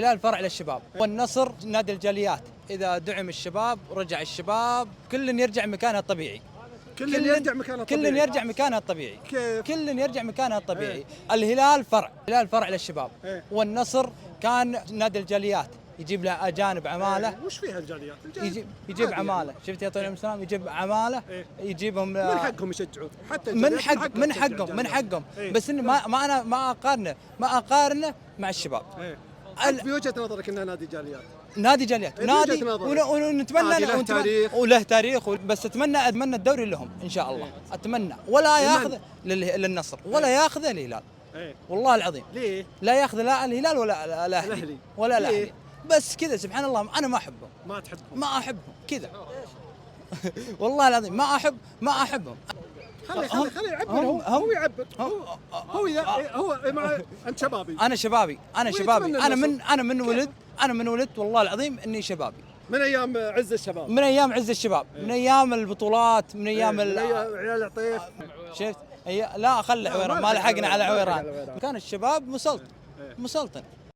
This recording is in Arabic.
الهلال فرع للشباب، والنصر نادي الجاليات. إذا دعم الشباب ورجع الشباب كل يرجع مكانه الطبيعي. كل يرجع مكانه الطبيعي. كل يرجع مكانه الطبيعي. كيف؟ كل يرجع مكانه الطبيعي. الهلال فرع للشباب. والنصر كان نادي الجاليات، يجيب له اجانب عماله. وش فيها الجاليات؟ يجيب عماله. شفت يا طويل السلام، يجيب عماله. يجيبهم من حقهم يشجعون حتى من حقهم. بس إن ما انا ما اقارنه مع الشباب. في وجهة نظرك انه نادي جاليات؟ نادي جاليات، نادي ونتمنى وله تاريخ، بس اتمنى الدوري لهم ان شاء الله. اتمنى ولا ياخذ للنصر ولا ياخذ الهلال. والله العظيم. ليه؟ لا ياخذ لا الهلال ولا الاهلي ولا الاهلي. بس كذا سبحان الله، انا ما احبهم. ما تحبهم؟ ما احبهم كذا. والله العظيم ما احبهم. خلي يعبر. هو يعبر. هو انت شبابي. انا شبابي. انا من ولدت والله العظيم اني شبابي. من ايام عز الشباب. من ايام البطولات، من ايام عيال عطيف. شفت؟ لا خلي عويران، ما لحقنا على عويران. كان الشباب مسلطن.